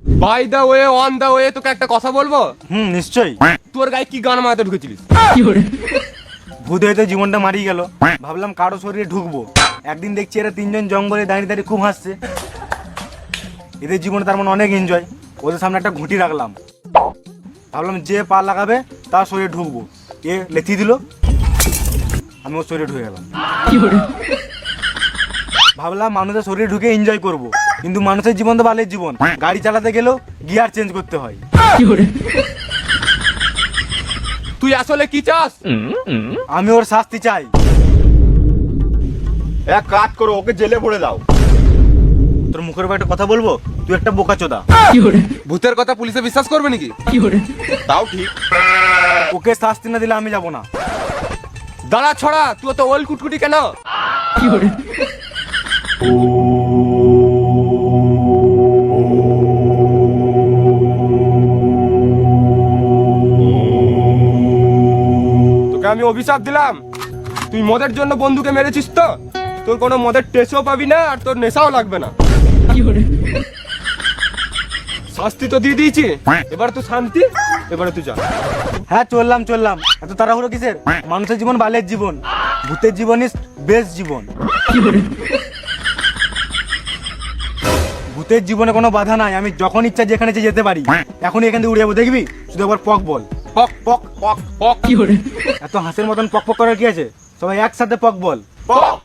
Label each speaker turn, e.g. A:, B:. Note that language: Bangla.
A: By the way on the way তোকে একটা কথা বলবো।
B: নিশ্চয়ই।
A: তোর গায়ে কি গান মারাতে ঢুকেছিলিস?
B: ভূত হয়ে তো জীবনটা মারিয়ে গেল, ভাবলাম কারো শরীরে ঢুকবো। একদিন দেখছি এরা তিনজন জঙ্গলে দাঁড়িয়ে দাঁড়িয়ে খুব হাসছে। এদের জীবনে তার মানে অনেক এনজয়। ওদের সামনে একটা ঘুঁটি রাখলাম, ভাবলাম যে পা লাগাবে তার শরীরে ঢুকবো। এ লেথি দিল, আমি ওর শরীরে ঢুকে গেলাম। ভাবলাম মানুষের শরীরে ঢুকে এনজয় করব, কিন্তু মানুষের জীবন তো বালের জীবন। গাড়ি চালাতে গেলেও গিয়ার চেঞ্জ করতে হয়।
A: তুই আসলে কি চাস?
B: আমি ওর শাস্তি চাই।
C: এক কাজ করো, ওকে জেলে ভরে দাও।
B: তোর মুখের উপর একটা কথা বলবো, তুই একটা বোকাচোদা।
A: ভূতের কথা পুলিশে বিশ্বাস করবে নাকি?
C: তাও ঠিক।
B: ওকে শাস্তি না দিলে আমি যাব না।
A: দাঁড়া ছড়া, তুই তো ওল কুটকুটি কেন? তোকে আমি অভিশাপ দিলাম, তুই মদের জন্য বন্ধুকে মেরেছিস তো তোর কোনো মদের টেস্টও পাবি না, আর তোর নেশাও লাগবে না। শাস্তি তো দিয়ে দিয়েছি, এবার তুই শান্তি, এবারে তুই যা।
B: হ্যাঁ চললাম চললাম, এত তাড়াহুড়ো কিসের? মানুষের জীবন বালের জীবন, ভূতের জীবন ইজ বেস্ট জীবন। ভূতের জীবনে কোনো বাধা নাই, আমি যখন ইচ্ছা যেখানে ইচ্ছা যেতে পারি। এখনই এখান থেকে উড়ে যাবো, দেখবি? শুধু একবার পক বল,
A: পক পক পক পক।
B: এত হাসির মতন পক পক করার কি আছে? সবাই একসাথে পক বল।
A: পক।